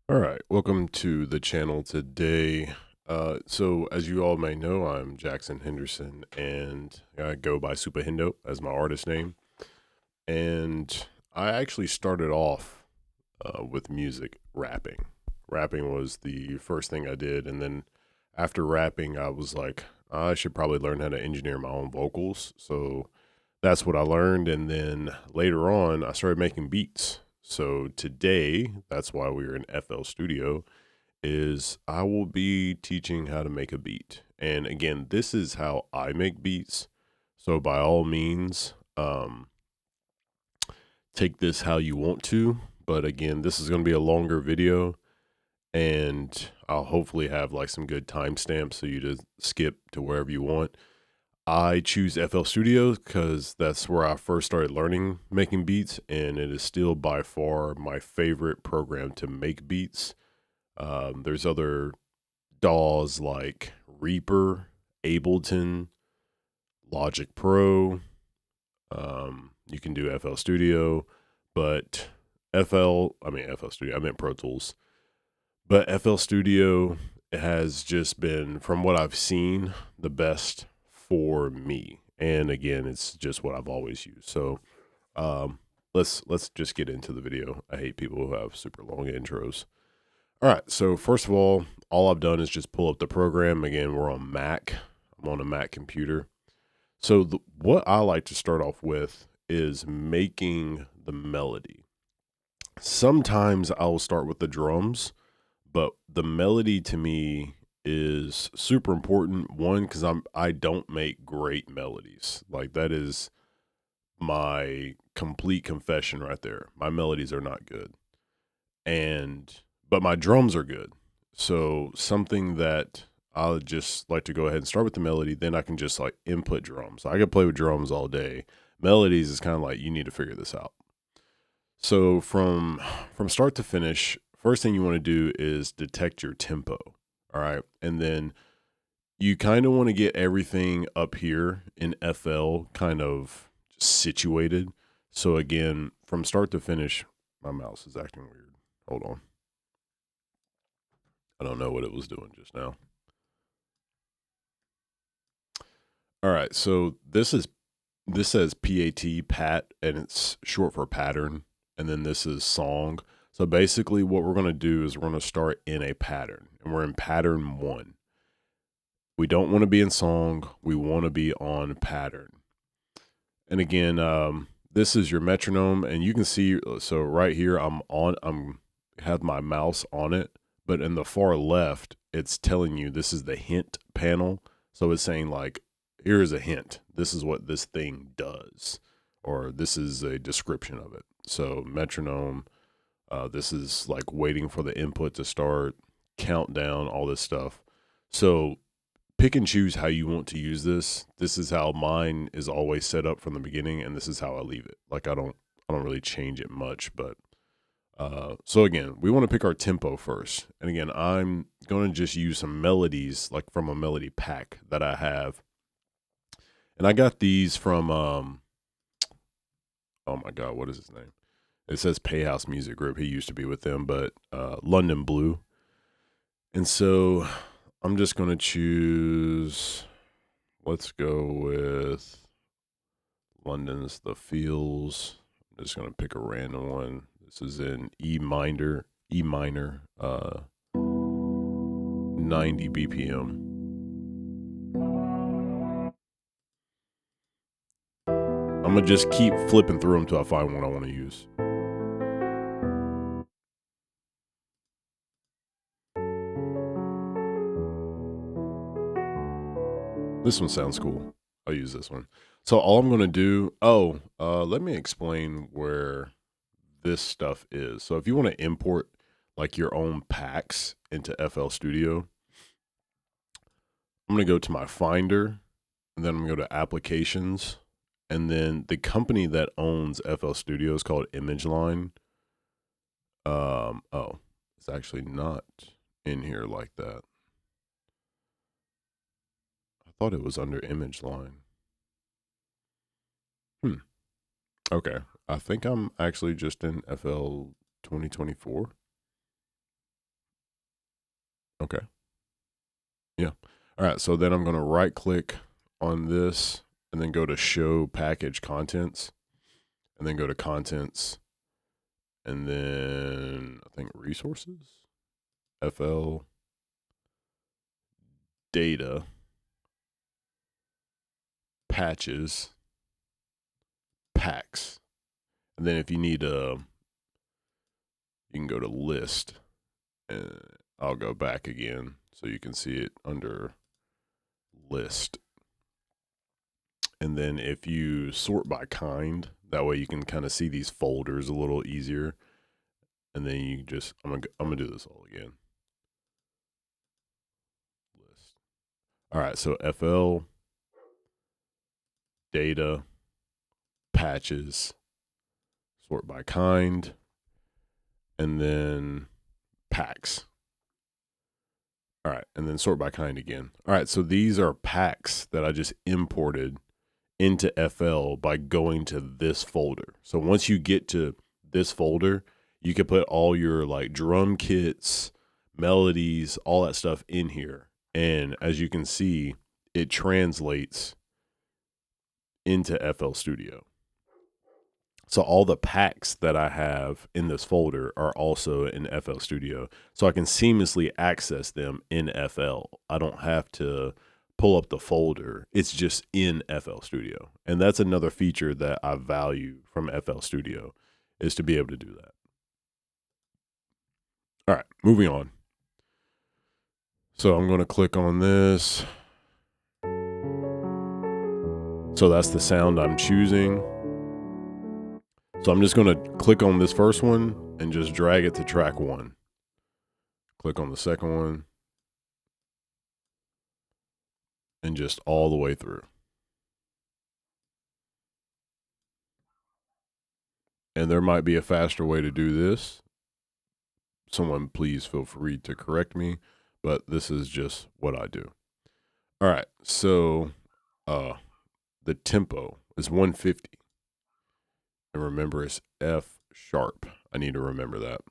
All right, welcome to the channel today. So as you all may know, I'm Jackson Henderson, and I go by Super Hendo as my artist name. And I actually started off with music, rapping. Rapping was the first thing I did, and then after rapping, I was like, I should probably learn how to engineer my own vocals. So that's what I learned, and then later on, I started making beats. So today, that's why we're in FL Studio is I will be teaching how to make a beat. And again, this is how I make beats. So by all means, take this how you want to. But again, this is going to be a longer video and I'll hopefully have like some good timestamps so you just skip to wherever you want. I choose FL Studio because that's where I first started learning making beats, and it is still by far my favorite program to make beats. There's other DAWs like Reaper, Ableton, Logic Pro. You can do FL Studio, but FL Studio, I meant Pro Tools. But FL Studio has just been, from what I've seen, the best for me. And again, it's just what I've always used. So um, let's just get into the video. I hate people who have super long intros. All right. So first of all I've done is just pull up the program. Again, we're on Mac. I'm on a Mac computer. So what I like to start off with is making the melody. Sometimes I'll start with the drums, but the melody to me is super important. One, because I don't make great melodies. Like that is my complete confession right there. My melodies are not good. And but my drums are good. So something that I would just like to go ahead and start with the melody, then I can just like input drums. I could play with drums all day. Melodies is kind of like you need to figure this out. So from start to finish, first thing you want to do is detect your tempo. All right. And then you kind of want to get everything up here in FL kind of situated. So again, from start to finish, my mouse is acting weird. Hold on. I don't know what it was doing just now. All right, so this says PAT, and it's short for pattern, and then this is song. So basically, what we're gonna do is we're gonna start in a pattern, and we're in pattern one. We don't want to be in song. We want to be on pattern. And again, this is your metronome, and you can see. So right here, I'm have my mouse on it, but in the far left, it's telling you this is the hint panel. So it's saying like, here is a hint. This is what this thing does, or this is a description of it. So metronome. This is like waiting for the input to start, countdown, all this stuff. So pick and choose how you want to use this. This is how mine is always set up from the beginning, and this is how I leave it. Like I don't really change it much, but so again, we want to pick our tempo first. And again, I'm going to just use some melodies like from a melody pack that I have. And I got these from oh my god, what is his name? It says Payhouse Music Group. He used to be with them, but London Blue. And so I'm just going to choose, let's go with London's The Feels. I'm just gonna pick a random one. This is in E minor, 90 BPM. I'm gonna just keep flipping through them till I find one I want to use. This one sounds cool. I'll use this one. So all I'm gonna do. Let me explain where this stuff is. So if you want to import like your own packs into FL Studio, I'm gonna go to my Finder, and then I'm gonna go to Applications, and then the company that owns FL Studio is called ImageLine. Oh, it's actually not in here like that. I thought it was under ImageLine. Hmm. Okay. I think I'm actually just in FL 2024. Okay. Yeah. All right. So then I'm going to right click on this and then go to show package contents and then go to contents and then I think resources, FL, data, patches, packs. And then if you need you can go to list and I'll go back again so you can see it under list. And then if you sort by kind, that way you can kind of see these folders a little easier. And then you just, I'm gonna do this all again. List. All right, so FL, data, patches, sort by kind, and then packs. All right, and then sort by kind again. All right, so these are packs that I just imported into FL by going to this folder. So once you get to this folder, you can put all your like drum kits, melodies, all that stuff in here. And as you can see, it translates into FL Studio. So all the packs that I have in this folder are also in FL Studio. So I can seamlessly access them in FL. I don't have to pull up the folder. It's just in FL Studio. And that's another feature that I value from FL Studio, is to be able to do that. All right, moving on. So I'm going to click on this. So that's the sound I'm choosing. So I'm just going to click on this first one and just drag it to track 1. Click on the second one and just all the way through. And there might be a faster way to do this. Someone please feel free to correct me, but this is just what I do. All right, so the tempo is 150. And remember, it's F sharp. I need to remember that.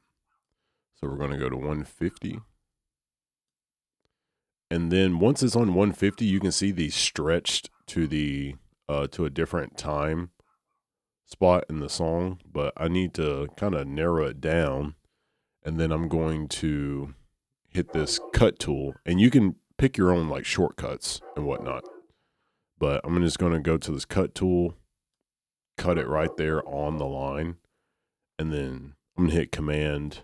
So we're going to go to 150. And then once it's on 150, you can see these stretched to the to a different time spot in the song, but I need to kind of narrow it down. And then I'm going to hit this cut tool, and you can pick your own like shortcuts and whatnot. But I'm just going to go to this cut tool, cut it right there on the line, and then I'm going to hit Command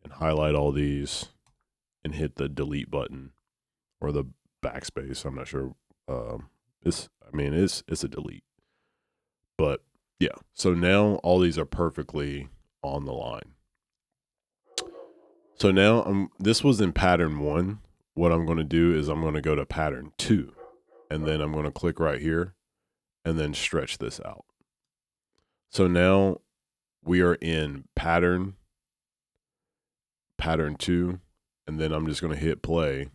and highlight all these and hit the delete button or the backspace. I'm not sure. It's a delete. But yeah, so now all these are perfectly on the line. So now this was in pattern 1. What I'm going to do is I'm going to go to pattern 2, and then I'm going to click right here and then stretch this out. So now we are in pattern 2, and then I'm just going to hit play,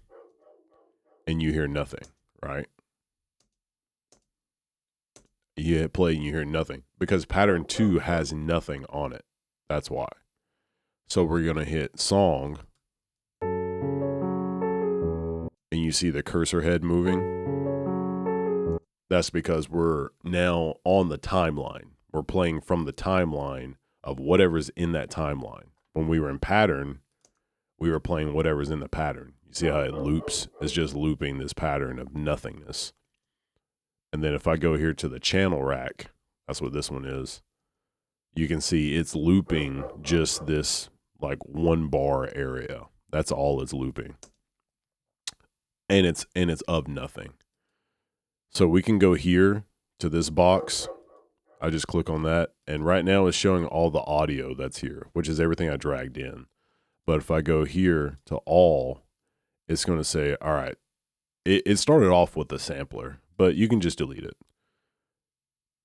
and you hear nothing, right? You hit play and you hear nothing because pattern 2 has nothing on it. That's why. So we're going to hit song, and you see the cursor head moving. That's because we're now on the timeline. We're playing from the timeline of whatever's in that timeline. When we were in pattern, we were playing whatever's in the pattern. You see how it loops? It's just looping this pattern of nothingness. And then if I go here to the channel rack, that's what this one is, you can see it's looping just this like 1 bar area. That's all it's looping. And it's of nothing. So we can go here to this box. I just click on that, and right now it's showing all the audio that's here, which is everything I dragged in. But if I go here to all, it's going to say, all right, it started off with the sampler, but you can just delete it.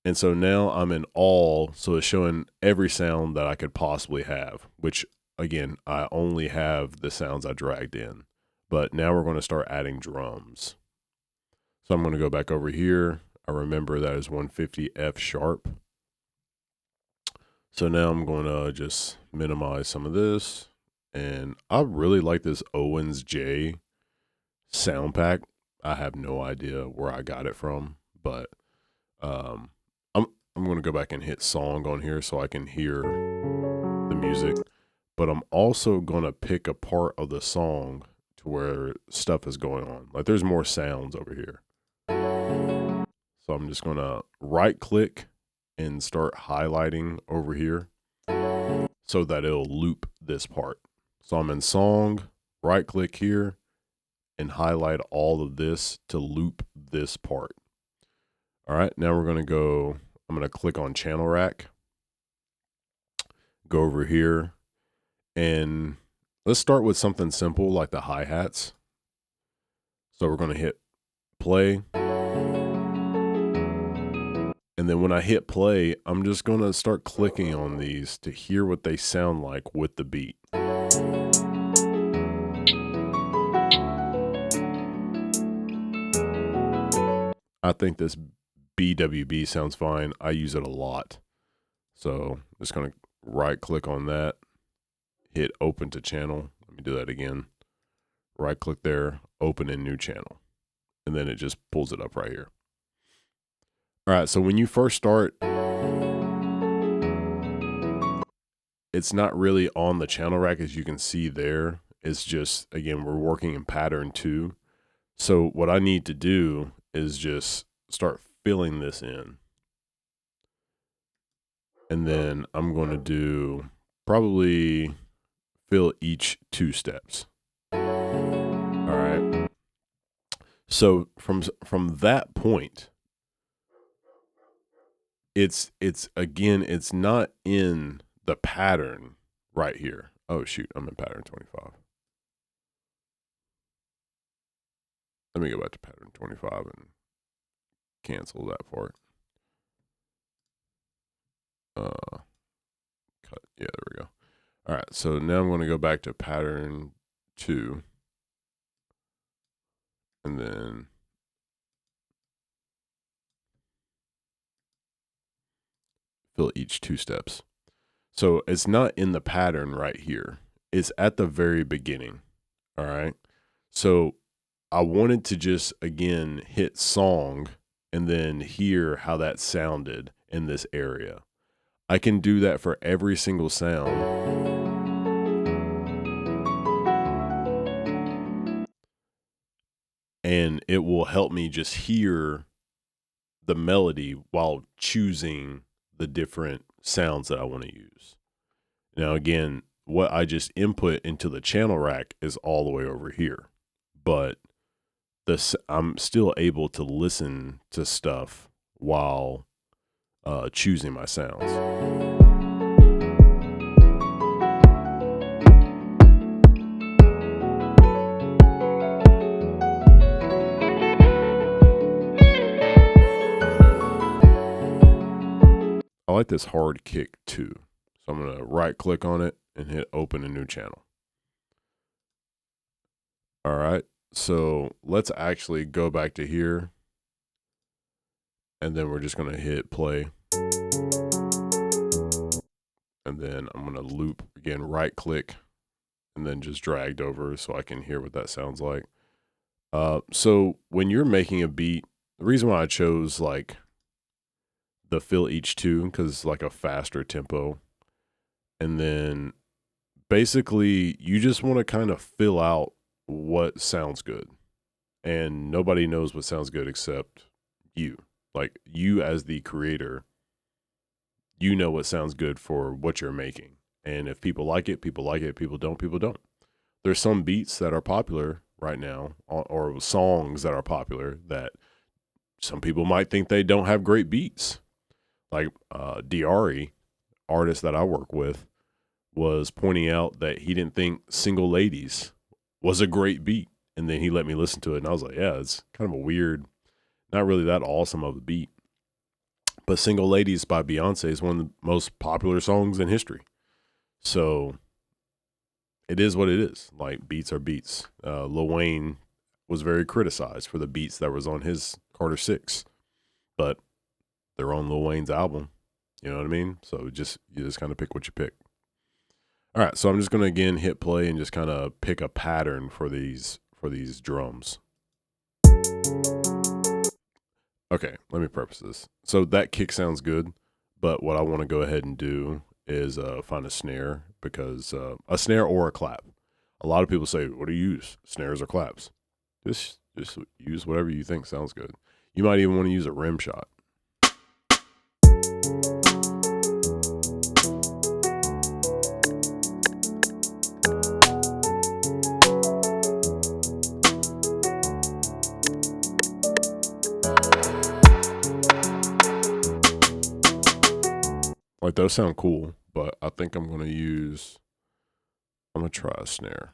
And so now I'm in all, so it's showing every sound that I could possibly have, which again, I only have the sounds I dragged in. But now we're going to start adding drums. So I'm going to go back over here. I remember that is 150 F sharp. So now I'm going to just minimize some of this and I really like this Owens J sound pack. I have no idea where I got it from, but um, I'm going to go back and hit song on here so I can hear the music. But I'm also going to pick a part of the song to where stuff is going on. Like there's more sounds over here. So I'm just going to right click and start highlighting over here so that it'll loop this part. So I'm in song, right click here and highlight all of this to loop this part. All right, now we're going to go, I'm going to click on channel rack, go over here, and let's start with something simple like the hi-hats. So we're going to hit play. And then when I hit play, I'm just going to start clicking on these to hear what they sound like with the beat. I think this BWB sounds fine. I use it a lot. So I'm just going to right click on that, hit open to channel. Let me do that again. Right click there, open in new channel. And then it just pulls it up right here. All right, so when you first start, it's not really on the channel rack as you can see there. It's just, again, we're working in pattern 2. So what I need to do is just start filling this in. And then I'm going to do probably fill each 2 steps. All right. So from that point, it's again, it's not in the pattern right here. Oh shoot, I'm in pattern 25. Let me go back to pattern 25 and cancel that part. Cut. Yeah, there we go. All right, so now I'm going to go back to pattern 2. And then fill each 2 steps. So it's not in the pattern right here. It's at the very beginning. All right. So I wanted to just, again, hit song and then hear how that sounded in this area. I can do that for every single sound. And it will help me just hear the melody while choosing the different sounds that I want to use. Now, again, what I just input into the channel rack is all the way over here, but I'm still able to listen to stuff while choosing my sounds. I like this hard kick too. So I'm going to right click on it and hit open a new channel. All right. So let's actually go back to here. And then we're just going to hit play. And then I'm going to loop again, right click, and then just dragged over so I can hear what that sounds like. So when you're making a beat, the reason why I chose like the fill each 2, because it's like a faster tempo. And then basically you just want to kind of fill out what sounds good. And nobody knows what sounds good except you. Like you as the creator, you know what sounds good for what you're making. And if people like it, people like it. People don't, people don't. There's some beats that are popular right now, or songs that are popular that some people might think they don't have great beats. Like Diari, artist that I work with, was pointing out that he didn't think Single Ladies was a great beat. And then he let me listen to it. And I was like, yeah, it's kind of a weird, not really that awesome of a beat. But Single Ladies by Beyonce is one of the most popular songs in history. So it is what it is. Like, beats are beats. Lil Wayne was very criticized for the beats that was on his Carter 6. But they're on Lil Wayne's album. You know what I mean? So you just kind of pick what you pick. All right, so I'm just going to again hit play and just kind of pick a pattern for these drums. Okay, let me preface this. So that kick sounds good, but what I want to go ahead and do is find a snare, because a snare or a clap. A lot of people say, "What do you use? Snares or claps?" Just use whatever you think sounds good. You might even want to use a rim shot. Like, those sound cool, but I think I'm going to try a snare.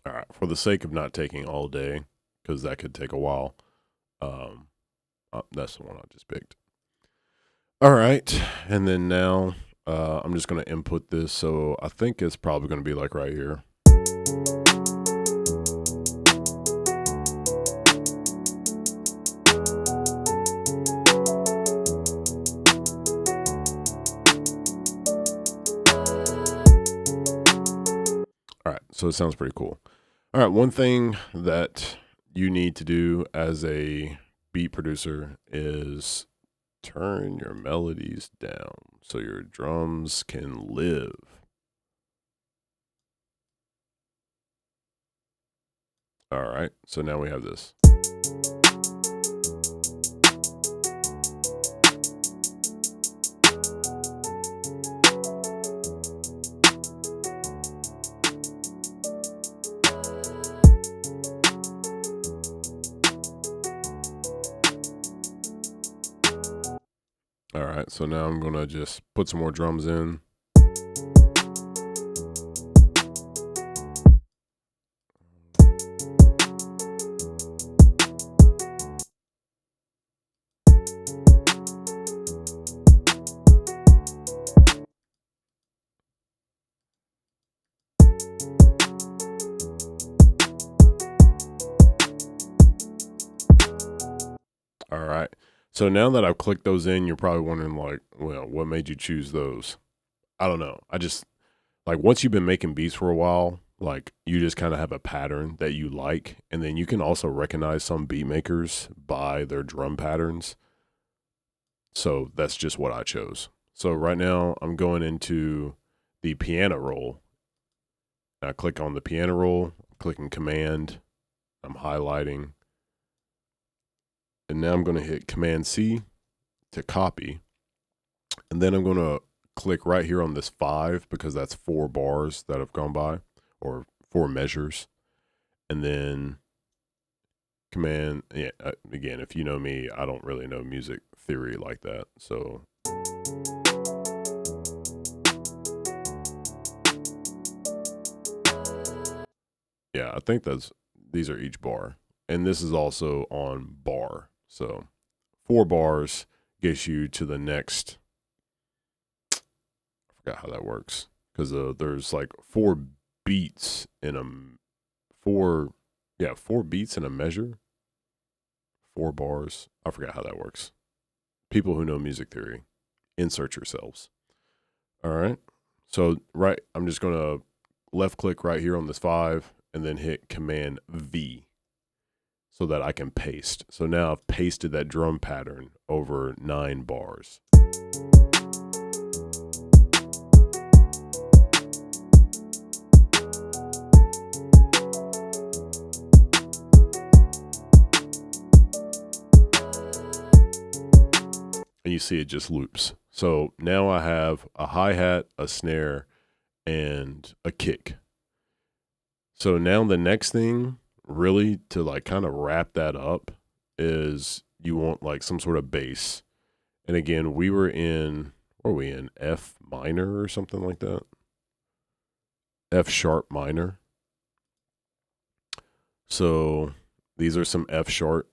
All right, for the sake of not taking all day, because that could take a while, that's the one I just picked. All right, and then now I'm just going to input this, so I think it's probably going to be like right here. All right, so it sounds pretty cool. All right, one thing that you need to do as a beat producer is turn your melodies down so your drums can live. All right, so now we have this. All right, so now I'm going to just put some more drums in. All right. So now that I've clicked those in, you're probably wondering, like, well, what made you choose those? I don't know. I just, like, once you've been making beats for a while, like, you just kind of have a pattern that you like. And then you can also recognize some beat makers by their drum patterns. So that's just what I chose. So right now I'm going into the piano roll. I click on the piano roll, clicking Command, I'm highlighting. And now I'm going to hit Command C to copy. And then I'm going to click right here on this 5, because that's 4 bars that have gone by, or 4 measures. And then Command, yeah, again, if you know me, I don't really know music theory like that. So yeah, I think these are each bar. And this is also on bar. So 4 bars gets you to the next. I forgot how that works, because there's like 4 beats in a 4 beats in a measure. 4 bars. I forgot how that works. People who know music theory, insert yourselves. All right. So I'm just going to left click right here on this 5 and then hit Command V so that I can paste. So now I've pasted that drum pattern over 9 bars. And you see it just loops. So now I have a hi-hat, a snare, and a kick. So now the next thing really to like kind of wrap that up is you want like some sort of bass. And again, were we in F minor or something like that? F sharp minor. So these are some F sharp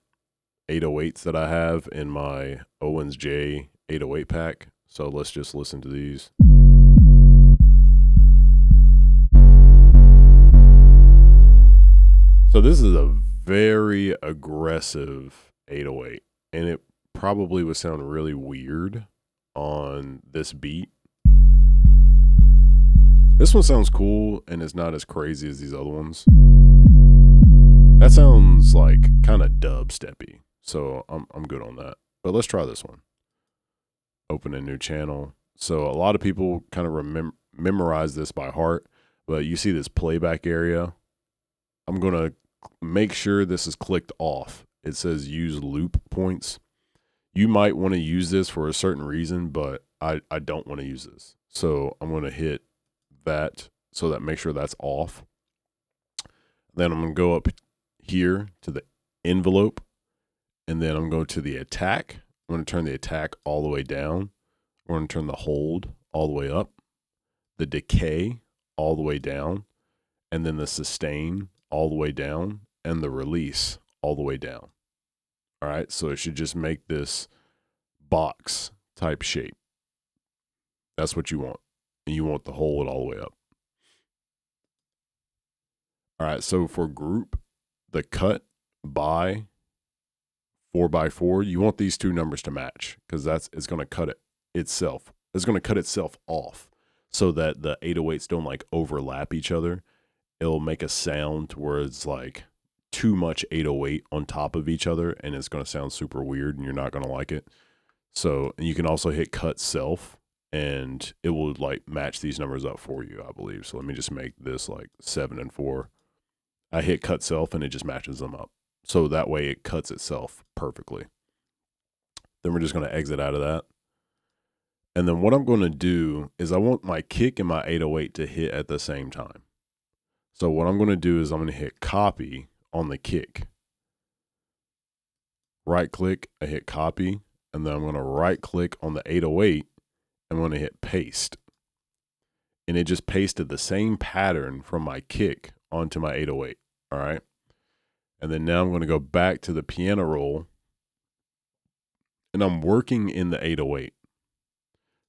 808s that I have in my Owens J 808 pack. So let's just listen to these. So this is a very aggressive 808, and it probably would sound really weird on this beat. This one sounds cool and it's not as crazy as these other ones. That sounds like kind of dubsteppy, so I'm good on that. But let's try this one. Open a new channel. So a lot of people kind of memorize this by heart, but you see this playback area. I'm going to make sure this is clicked off. It says use loop points. You might want to use this for a certain reason, but I don't want to use this. So I'm going to hit that so that make sure that's off. Then I'm going to go up here to the envelope, and then I'm going to the attack. I'm going to turn the attack all the way down. I'm going to turn the hold all the way up, the decay all the way down, and then the sustain all the way down, and the release all the way down. All right, so it should just make this box type shape. That's what you want. And you want the hold all the way up. All right, so for group, the cut by 4x4, you want these two numbers to match, because it's going to cut it itself. It's going to cut itself off so that the 808s don't like overlap each other. It'll make a sound to where it's like too much 808 on top of each other, and it's going to sound super weird and you're not going to like it. So you can also hit cut self, and it will like match these numbers up for you, I believe. So let me just make this like 7 and 4. I hit cut self and it just matches them up. So that way it cuts itself perfectly. Then we're just going to exit out of that. And then what I'm going to do is I want my kick and my 808 to hit at the same time. So what I'm going to do is I'm going to hit copy on the kick. Right click, I hit copy, and then I'm going to right click on the 808. I'm going to hit paste. And it just pasted the same pattern from my kick onto my 808. All right. And then now I'm going to go back to the piano roll, and I'm working in the 808.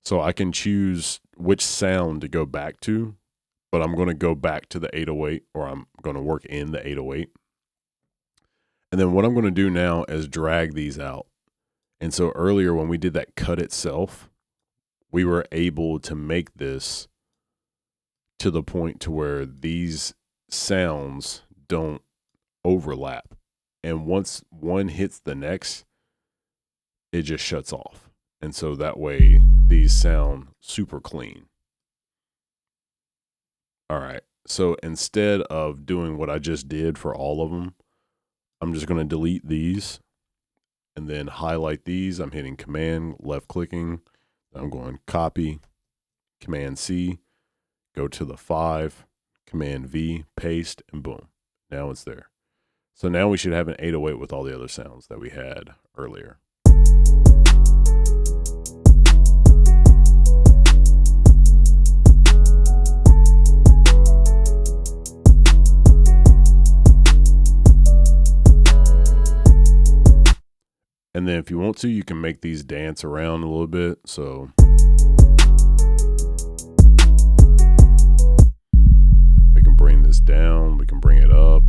So I can choose which sound to go back to, but I'm going to go back to the 808, or I'm going to work in the 808. And then what I'm going to do now is drag these out. And so earlier when we did that cut itself, we were able to make this to the point to where these sounds don't overlap. And once one hits the next, it just shuts off. And so that way these sound super clean. All right. So instead of doing what I just did for all of them, I'm just going to delete these and then highlight these. I'm hitting Command, left clicking. I'm going copy, Command C, go to the 5, Command V, paste, and boom. Now it's there. So now we should have an 808 with all the other sounds that we had earlier. And then if you want to, you can make these dance around a little bit. So we can bring this down, we can bring it up.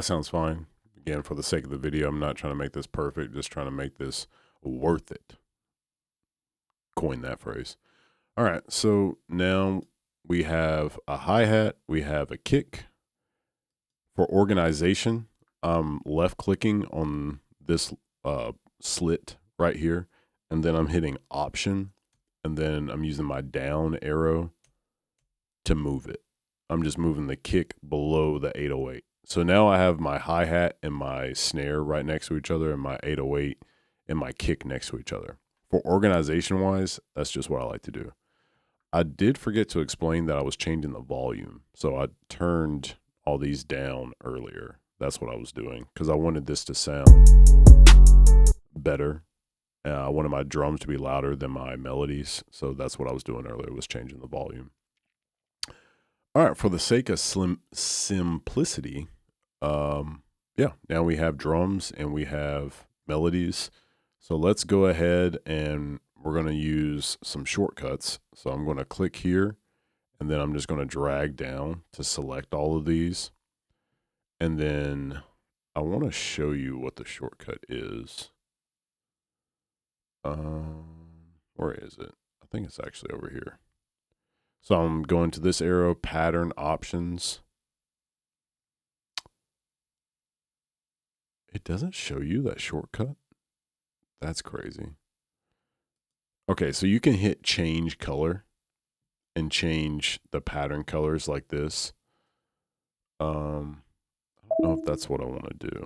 that sounds fine. Again, for the sake of the video, I'm not trying to make this perfect, just trying to make this worth it. Coin that phrase. All right, so now we have a hi-hat, we have a kick. For organization, I'm left clicking on this slit right here, and then I'm hitting option, and then I'm using my down arrow to move it. I'm just moving the kick below the 808. So now I have my hi-hat and my snare right next to each other, and my 808 and my kick next to each other. For organization wise, that's just what I like to do. I did forget to explain that I was changing the volume. So I turned all these down earlier. That's what I was doing because I wanted this to sound better. I wanted my drums to be louder than my melodies. So that's what I was doing earlier, was changing the volume. All right, for the sake of simplicity, yeah, now we have drums and we have melodies. So let's go ahead and we're going to use some shortcuts. So I'm going to click here, and then I'm just going to drag down to select all of these. And then I want to show you what the shortcut is. Where is it? I think it's actually over here. So I'm going to this arrow, pattern options. It doesn't show you that shortcut. That's crazy. Okay, so you can hit change color and change the pattern colors like this. I don't know if that's what I want to do.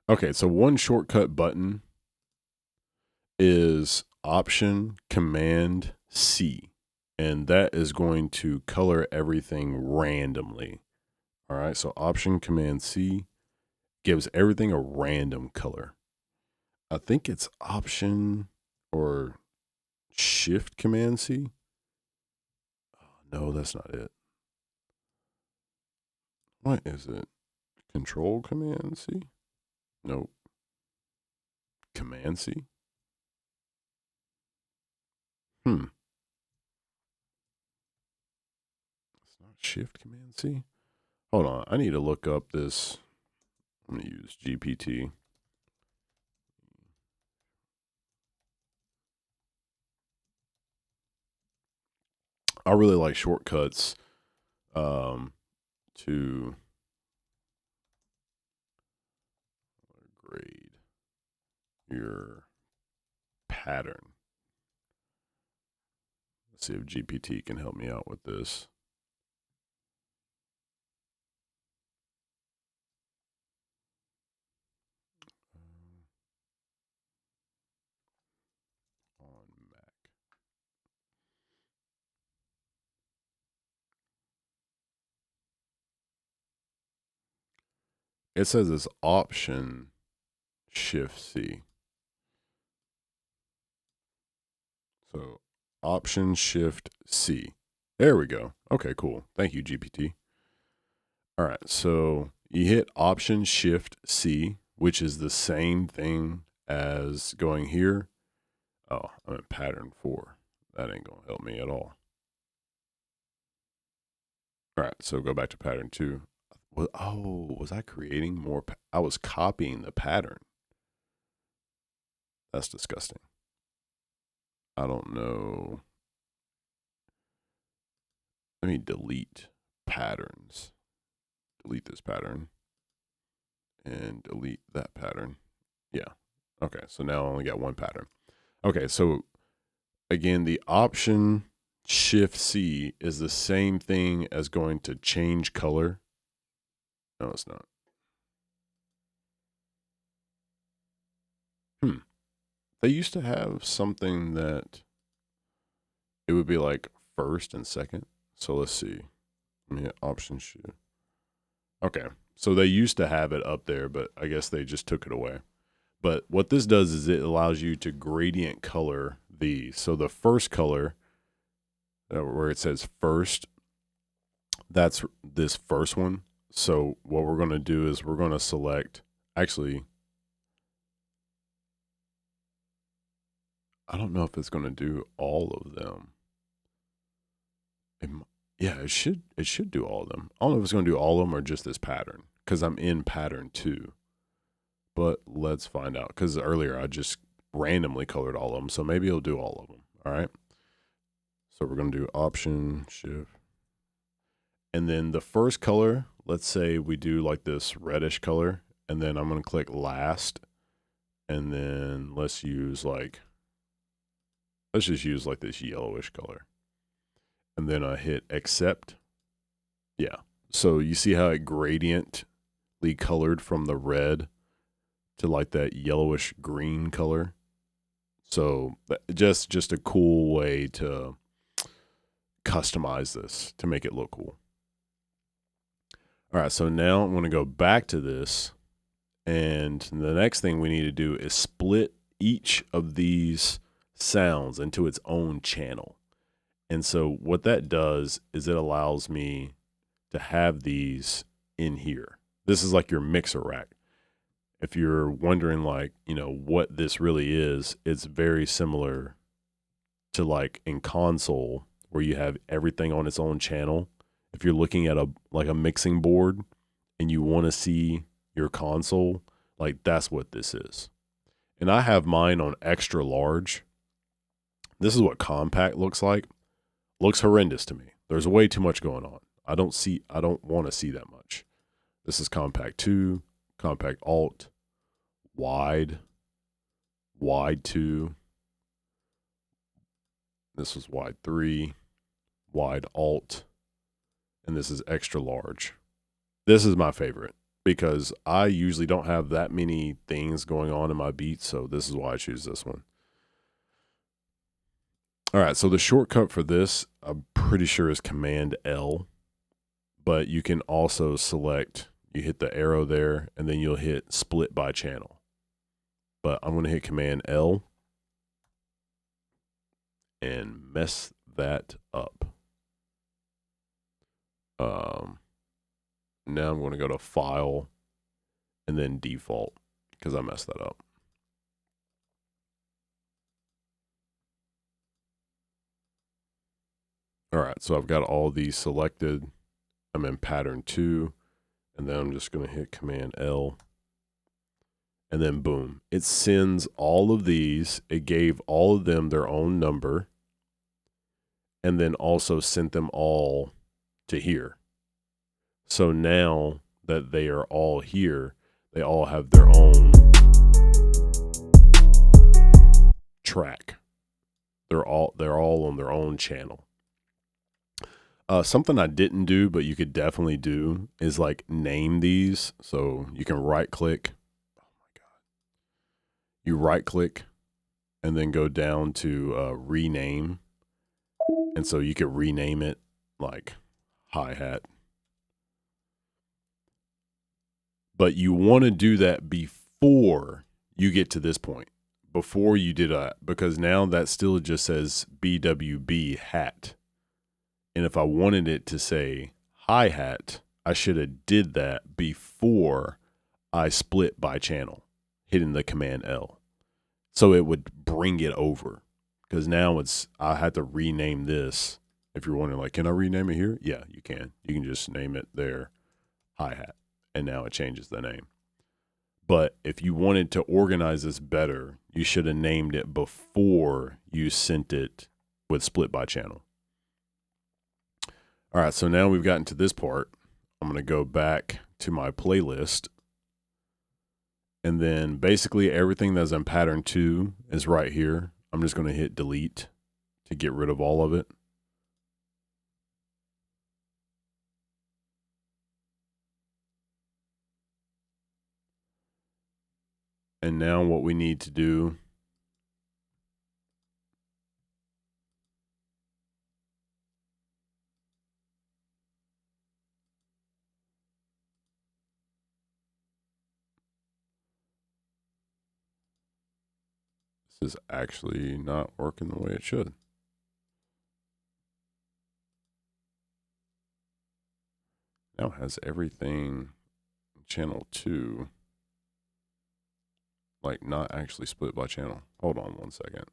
Okay, so one shortcut button is Option Command C, and that is going to color everything randomly. All right, so Option Command C gives everything a random color. I think it's Option or Shift Command C. Oh, no, that's not it. What is it? Control Command C? Nope. Command C? It's not Shift Command C. Hold on, I need to look up this. I'm going to use GPT. I really like shortcuts to grade your pattern. Let's see if GPT can help me out with this. On Mac. It says it's Option Shift C. So Option Shift C. There we go. Okay, cool. Thank you, GPT. All right, so you hit Option Shift C, which is the same thing as going here. Oh, I'm in pattern 4. That ain't gonna help me at all. All right, so go back to pattern 2. Was I creating more? I was copying the pattern. That's disgusting. I don't know. Let me delete patterns. Delete this pattern and delete that pattern. Yeah. Okay, so now I only got one pattern. Okay, so again, the Option Shift C is the same thing as going to change color. No, it's not. They used to have something that it would be like first and second. So let's see. Let me hit Option Shift. Okay, so they used to have it up there, but I guess they just took it away. But what this does is it allows you to gradient color these. So the first color, where it says first, that's this first one. So what we're going to do is we're going to select, actually, I don't know if it's going to do all of them. Yeah, it should do all of them. I don't know if it's going to do all of them or just this pattern because I'm in pattern 2. But let's find out because earlier I just randomly colored all of them. So maybe it'll do all of them. All right. So we're going to do Option, Shift. And then the first color, let's say we do like this reddish color. And then I'm going to click Last. And then let's just use like this yellowish color. And then I hit Accept. Yeah. So you see how it gradiently colored from the red to like that yellowish green color. So just a cool way to customize this to make it look cool. All right, so now I'm going to go back to this, and the next thing we need to do is split each of these sounds into its own channel. And so what that does is it allows me to have these in here. This is like your mixer rack. If you're wondering like, what this really is, it's very similar to like in console where you have everything on its own channel. If you're looking at a mixing board and you want to see your console, like that's what this is. And I have mine on extra large. This is what compact looks like. Looks horrendous to me. There's way too much going on. I don't want to see that much. This is compact 2, compact alt, wide 2. This was wide 3, wide alt, and this is extra large. This is my favorite because I usually don't have that many things going on in my beats, so this is why I choose this one. All right, so the shortcut for this, I'm pretty sure is Command L, but you can also select, you hit the arrow there, and then you'll hit split by channel. But I'm going to hit Command L and mess that up. Now I'm going to go to File and then Default because I messed that up. All right, so I've got all these selected. I'm in pattern 2, and then I'm just going to hit Command L. And then boom, it sends all of these. It gave all of them their own number and then also sent them all to here. So now that they are all here, they all have their own track. They're all on their own channel. Something I didn't do, but you could definitely do is like name these. So you can right click. Oh my God. You right click and then go down to rename. And so you could rename it like hi-hat. But you want to do that before you get to this point. Before you did that, because now that still just says BWB hat. And if I wanted it to say hi-hat, I should have did that before I split by channel, hitting the Command L. So it would bring it over. Because now I had to rename this. If you're wondering, like, can I rename it here? Yeah, you can. You can just name it there, hi-hat. And now it changes the name. But if you wanted to organize this better, you should have named it before you sent it with split by channel. All right, so now we've gotten to this part. I'm going to go back to my playlist. And then basically everything that's in pattern 2 is right here. I'm just going to hit delete to get rid of all of it. And now what we need to do is actually not working the way it should. Now it has everything channel 2, like not actually split by channel. Hold on one second.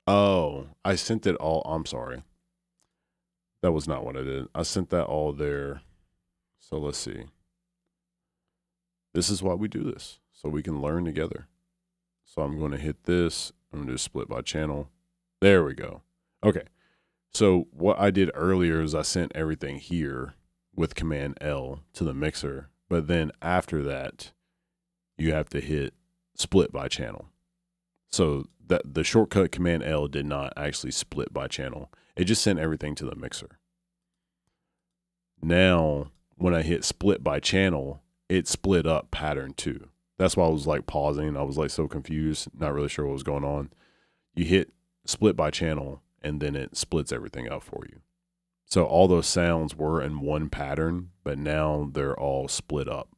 Oh, I sent it all. I'm sorry. That was not what I did. I sent that all there. So let's see. This is why we do this, so we can learn together. So I'm going to hit this. I'm going to do split by channel. There we go. Okay. So what I did earlier is I sent everything here with Command L to the mixer. But then after that, you have to hit split by channel. So that the shortcut Command L did not actually split by channel. It just sent everything to the mixer. Now, when I hit split by channel, it split up pattern 2. That's why I was like pausing. I was like so confused, not really sure what was going on. You hit split by channel and then it splits everything up for you. So all those sounds were in one pattern, but now they're all split up.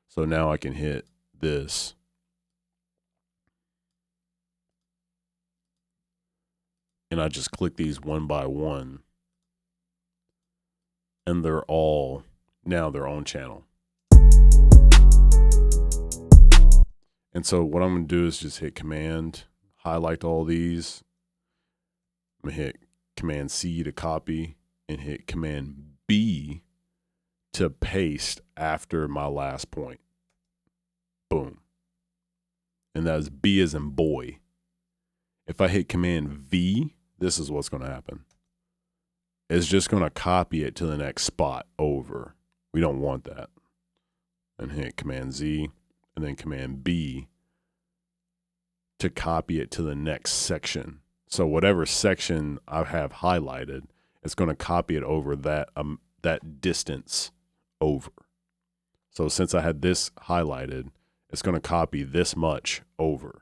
So now I can hit this. And I just click these one by one. And they're all now their own channel. And so what I'm going to do is just hit Command, highlight all these. I'm going to hit Command C to copy and hit Command B to paste after my last point. Boom. And that's B as in boy. If I hit Command V, this is what's going to happen. It's just going to copy it to the next spot over. We don't want that. And hit Command Z and then Command B to copy it to the next section. So whatever section I have highlighted, it's going to copy it over that distance over. So since I had this highlighted, it's going to copy this much over.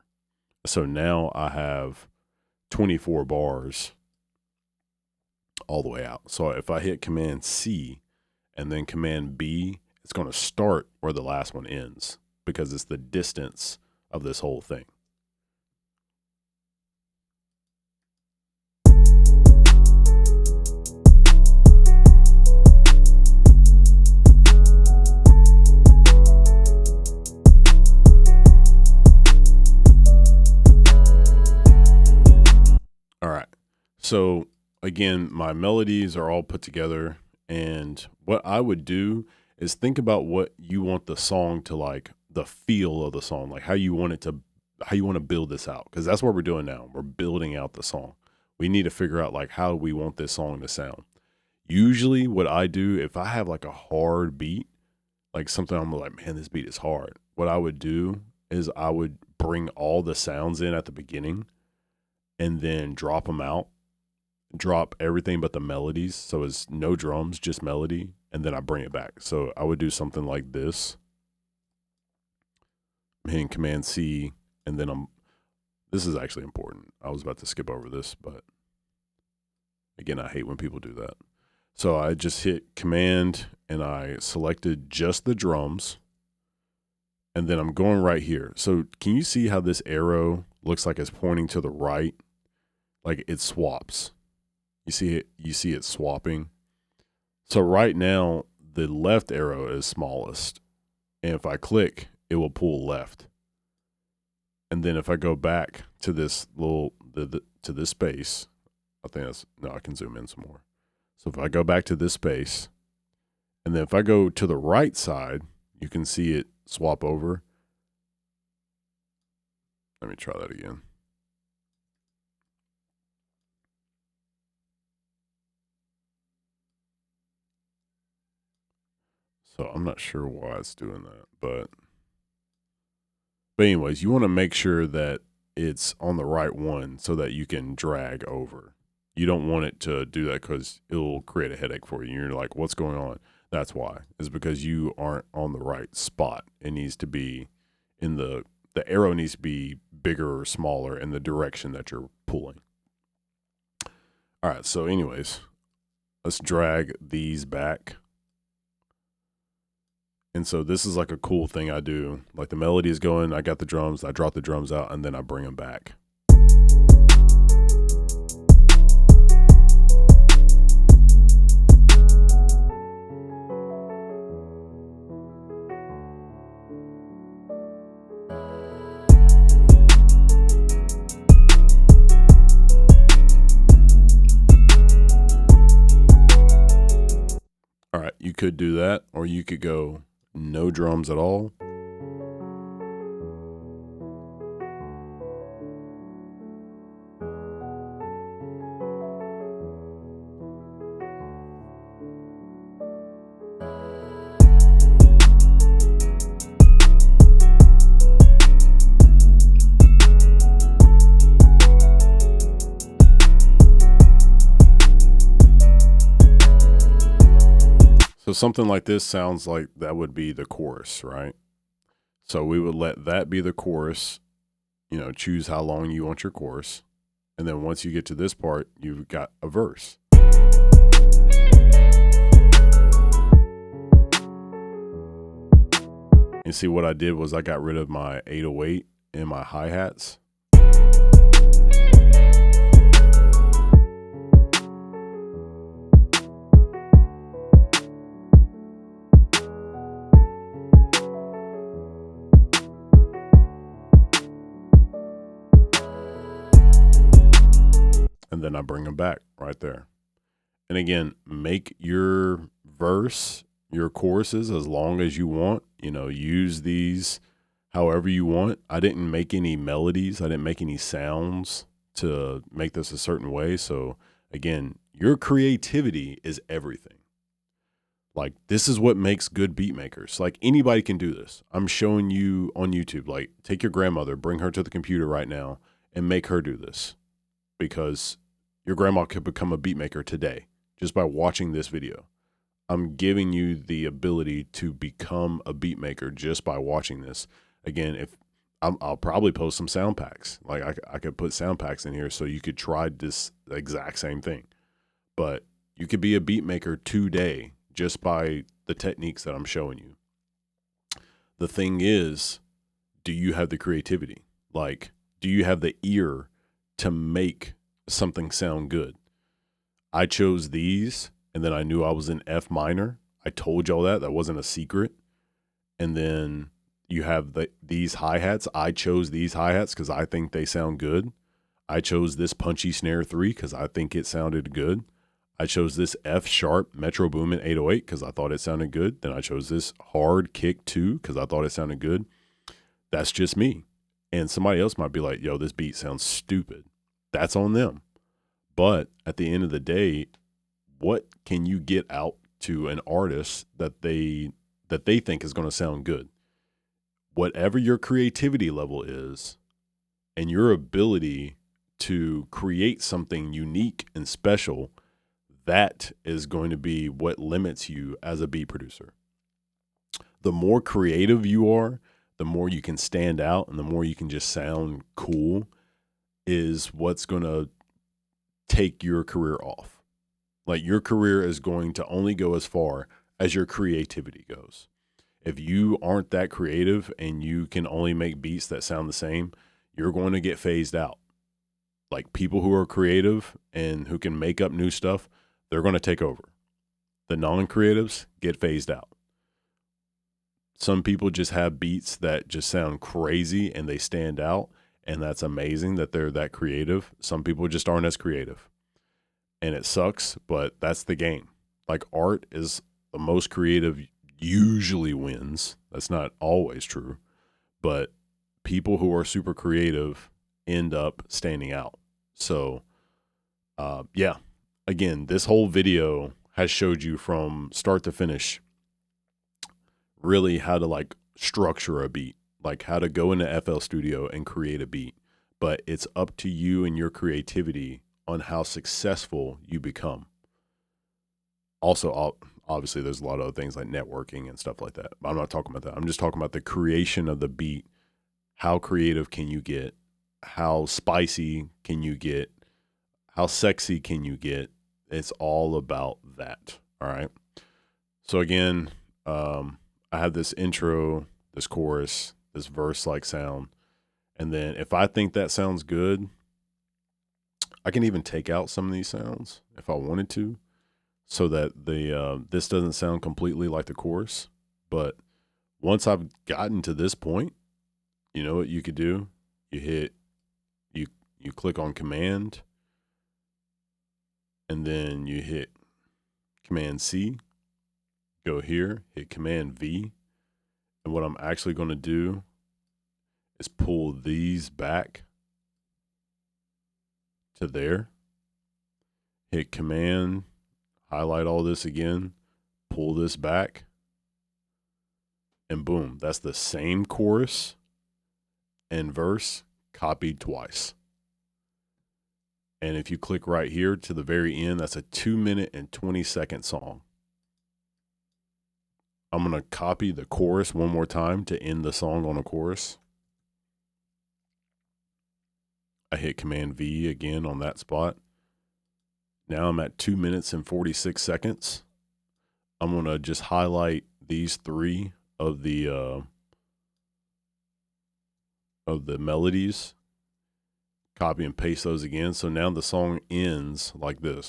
So now I have 24 bars all the way out. So if I hit Command C and then Command B, it's going to start where the last one ends because it's the distance of this whole thing. All right. So again, my melodies are all put together, and what I would do is think about what you want the song to like, the feel of the song, like how you want to build this out. Because that's what we're doing now. We're building out the song. We need to figure out like how we want this song to sound. Usually what I do, if I have like a hard beat, like something I'm like, man, this beat is hard. What I would do is I would bring all the sounds in at the beginning and then drop them out. Drop everything but the melodies, so it's no drums, just melody, and then I bring it back. So I would do something like this. I'm hitting Command C, and then this is actually important. I was about to skip over this, but again, I hate when people do that. So I just hit Command, and I selected just the drums, and then I'm going right here. So can you see how this arrow looks like it's pointing to the right? Like it swaps. You see it swapping. So right now, the left arrow is smallest. And if I click, it will pull left. And then if I go back to this to this space, I think that's, no, I can zoom in some more. So if I go back to this space, and then if I go to the right side, you can see it swap over. Let me try that again. So I'm not sure why it's doing that, but anyways, you want to make sure that it's on the right one so that you can drag over. You don't want it to do that because it'll create a headache for you. You're like, what's going on? That's why. It's because you aren't on the right spot. It needs to be in the arrow needs to be bigger or smaller in the direction that you're pulling. All right, so anyways, let's drag these back. And so this is like a cool thing I do. Like the melody is going, I got the drums, I drop the drums out, and then I bring them back. All right, you could do that, or you could go no drums at all. So something like this sounds like that would be the chorus, right? So we would let that be the chorus, choose how long you want your chorus. And then once you get to this part, you've got a verse. And see what I did was I got rid of my 808 and my hi-hats. And then I bring them back right there. And again, make your verse, your choruses as long as you want. Use these however you want. I didn't make any melodies. I didn't make any sounds to make this a certain way. So again, your creativity is everything. Like, this is what makes good beat makers. Like, anybody can do this. I'm showing you on YouTube. Like, take your grandmother, bring her to the computer right now and make her do this, because your grandma could become a beat maker today just by watching this video. I'm giving you the ability to become a beat maker just by watching this. Again, if I'll probably post some sound packs. Like, I could put sound packs in here so you could try this exact same thing. But you could be a beat maker today just by the techniques that I'm showing you. The thing is, do you have the creativity? Like, do you have the ear to make something sound good? I chose these, and then I knew I was in F minor. I told y'all that wasn't a secret. And then you have these hi-hats. I chose these hi-hats because I think they sound good. I chose this punchy snare 3 because I think it sounded good. I chose this F sharp Metro Boomin 808 because I thought it sounded good. Then I chose this hard kick 2 because I thought it sounded good. That's just me. And somebody else might be like, yo, this beat sounds stupid. That's on them. But at the end of the day, what can you get out to an artist that they think is going to sound good? Whatever your creativity level is and your ability to create something unique and special, that is going to be what limits you as a beat producer. The more creative you are, the more you can stand out and the more you can just sound cool is what's going to take your career off. Like, your career is going to only go as far as your creativity goes. If you aren't that creative and you can only make beats that sound the same, you're going to get phased out. Like, people who are creative and who can make up new stuff, they're going to take over. The non-creatives get phased out. Some people just have beats that just sound crazy and they stand out, and that's amazing that they're that creative. Some people just aren't as creative, and it sucks, but that's the game. Like, art is the most creative usually wins. That's not always true, but people who are super creative end up standing out. So, yeah, again, this whole video has showed you from start to finish really how to like structure a beat, like how to go into FL Studio and create a beat. But it's up to you and your creativity on how successful you become. Also, obviously, there's a lot of other things like networking and stuff like that. But I'm not talking about that. I'm just talking about the creation of the beat. How creative can you get? How spicy can you get? How sexy can you get? It's all about that. All right. So again, I have this intro, this chorus, this verse-like sound. And then if I think that sounds good, I can even take out some of these sounds if I wanted to, so that this doesn't sound completely like the chorus. But once I've gotten to this point, you know what you could do? You click on Command, and then you hit Command C, go here, hit Command V. And what I'm actually going to do is pull these back to there. Hit Command, highlight all this again, pull this back. And boom, that's the same chorus and verse copied twice. And if you click right here to the very end, that's a 2-minute and 20-second song. I'm going to copy the chorus one more time to end the song on a chorus. I hit Command V again on that spot. Now I'm at 2 minutes and 46 seconds. I'm going to just highlight these three of the melodies, copy and paste those again. So now the song ends like this.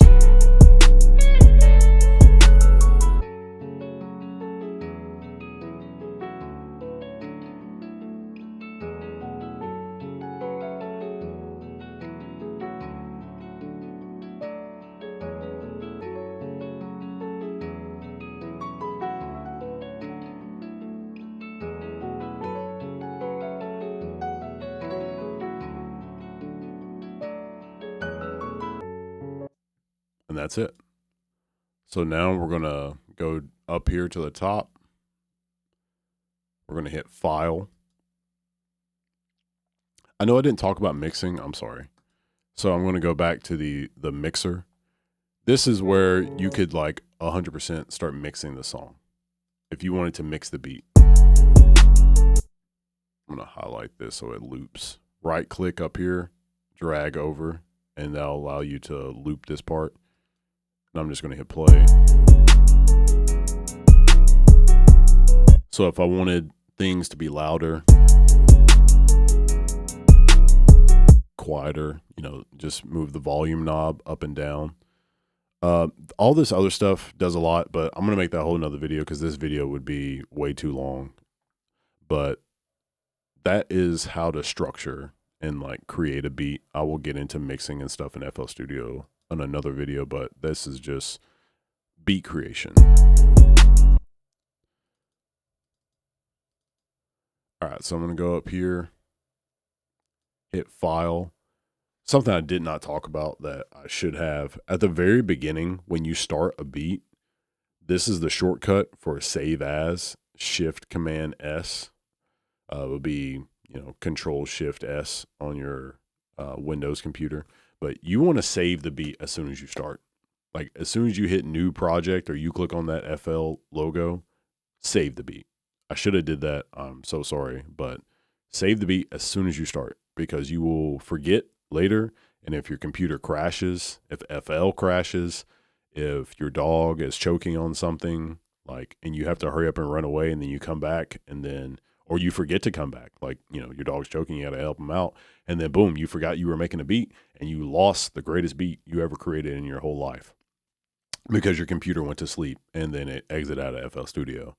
And that's it. So now we're going to go up here to the top. We're going to hit File. I know I didn't talk about mixing. I'm sorry. So I'm going to go back to the mixer. This is where you could like 100% start mixing the song if you wanted to mix the beat. I'm going to highlight this so it loops. Right click up here, drag over, and that'll allow you to loop this part. And I'm just going to hit play. So if I wanted things to be louder, quieter, just move the volume knob up and down. All this other stuff does a lot, but I'm going to make that whole nother video because this video would be way too long. But that is how to structure and like create a beat. I will get into mixing and stuff in FL Studio on another video, but this is just beat creation. All right, so I'm going to go up here, hit File. Something I did not talk about that I should have. At the very beginning, when you start a beat, this is the shortcut for Save As. Shift Command S would be, Control Shift S on your Windows computer. But you want to save the beat as soon as you start. Like as soon as you hit New Project or you click on that FL logo, save the beat. I should have did that. I'm so sorry, but save the beat as soon as you start because you will forget later. And if your computer crashes, if FL crashes, if your dog is choking on something, and you have to hurry up and run away, and then you come back, or you forget to come back, your dog's choking, you got to help him out, and then boom, you forgot you were making a beat, and you lost the greatest beat you ever created in your whole life because your computer went to sleep, and then it exited out of FL Studio.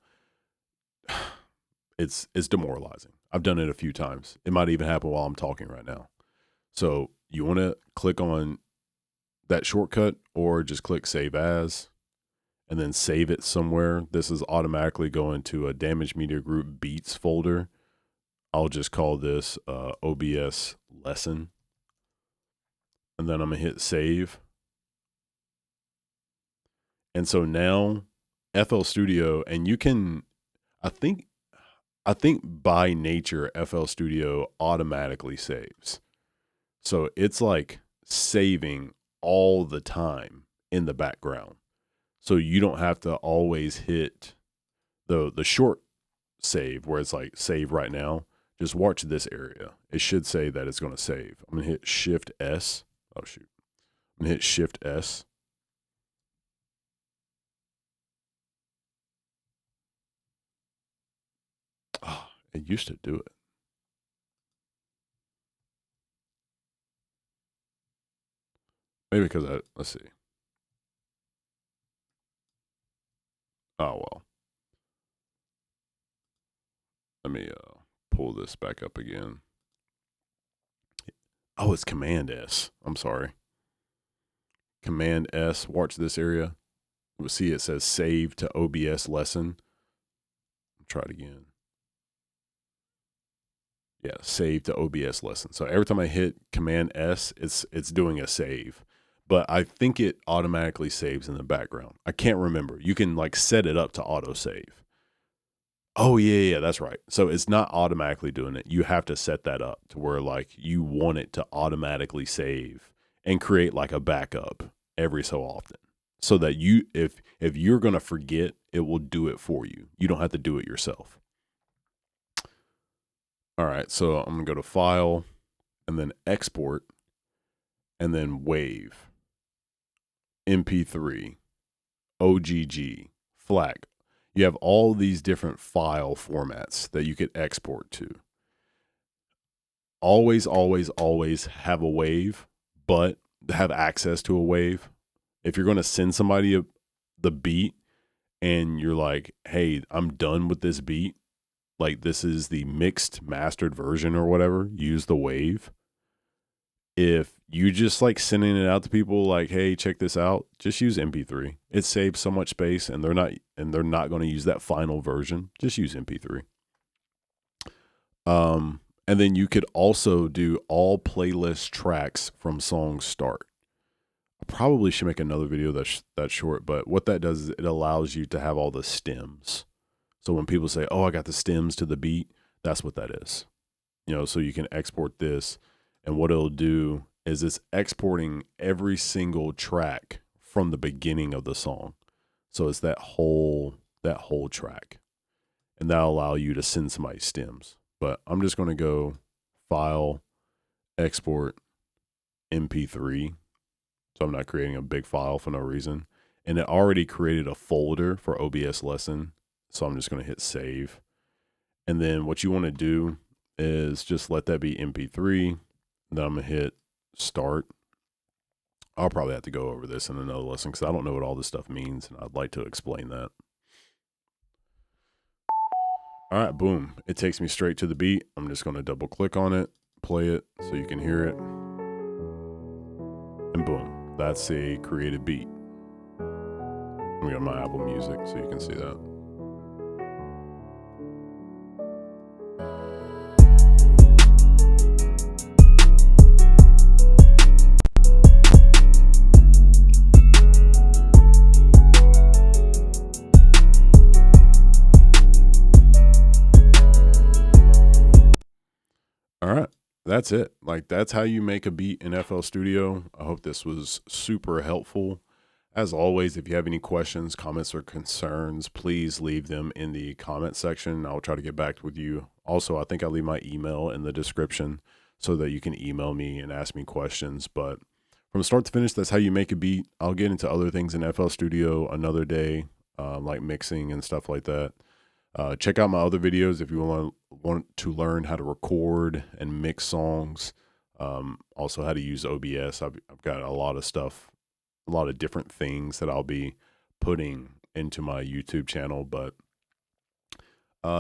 It's demoralizing. I've done it a few times. It might even happen while I'm talking right now. So you want to click on that shortcut or just click Save As and then save it somewhere. This is automatically going to a Damage Media Group Beats folder. I'll just call this OBS lesson. And then I'm going to hit save. And so now FL Studio, and you can, I think by nature, FL Studio automatically saves. So it's like saving all the time in the background. So you don't have to always hit the short save where it's like save right now. Just watch this area. It should say that it's going to save. I'm going to hit Shift S. Oh, shoot. I'm going to hit Shift S. Oh, it used to do it. Maybe because let's see. Oh, well. Let me pull this back up again. Oh, it's Command S. I'm sorry. Command S. Watch this area. We'll see it says save to OBS lesson. Try it again. Yeah, save to OBS lesson. So every time I hit Command S, it's doing a save. But I think it automatically saves in the background. I can't remember. You can like set it up to auto save. Oh yeah, that's right. So it's not automatically doing it. You have to set that up to where like you want it to automatically save and create like a backup every so often. So that you if you're going to forget, it will do it for you. You don't have to do it yourself. All right, so I'm going to go to File and then Export and then Wave, MP3, OGG, FLAC. You have all these different file formats that you could export to. Always, always, always have a wave, but have access to a wave. If you're going to send somebody the beat and you're like, hey, I'm done with this beat, like this is the mixed mastered version or whatever, use the wave. If you just like sending it out to people like, hey, check this out, just use MP3. It saves so much space and they're not going to use that final version. Just use MP3. And then you could also do all playlist tracks from song start. I probably should make another video that's short, but what that does is it allows you to have all the stems. So when people say, oh, I got the stems to the beat, that's what that is. You know, so you can export this, and what it'll do is it's exporting every single track from the beginning of the song. So it's that whole track, and that'll allow you to send somebody stems. But I'm just going to go File, Export, MP3. So I'm not creating a big file for no reason. And it already created a folder for OBS lesson. So I'm just going to hit save. And then what you want to do is just let that be MP3. Then I'm going to hit start. I'll probably have to go over this in another lesson because I don't know what all this stuff means. And I'd like to explain that. All right, boom. It takes me straight to the beat. I'm just going to double click on it, play it so you can hear it. And boom, that's a created beat. We got my Apple Music so you can see that. All right, that's it. Like, that's how you make a beat in FL Studio. I hope this was super helpful. As always, if you have any questions, comments, or concerns, please leave them in the comment section. I'll try to get back with you. Also, I think I'll leave my email in the description so that you can email me and ask me questions. But from start to finish, that's how you make a beat. I'll get into other things in FL Studio another day, like mixing and stuff like that. Check out my other videos if you want to learn how to record and mix songs. Also how to use OBS. I've got a lot of stuff, a lot of different things that I'll be putting into my YouTube channel. But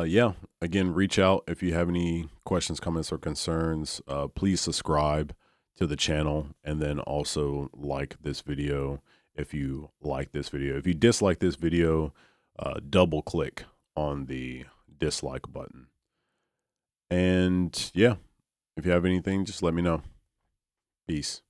yeah, again, reach out if you have any questions, comments, or concerns. Please subscribe to the channel, and then also like this video if you like this video. If you dislike this video, double click on the dislike button. And yeah, if you have anything, just let me know. Peace.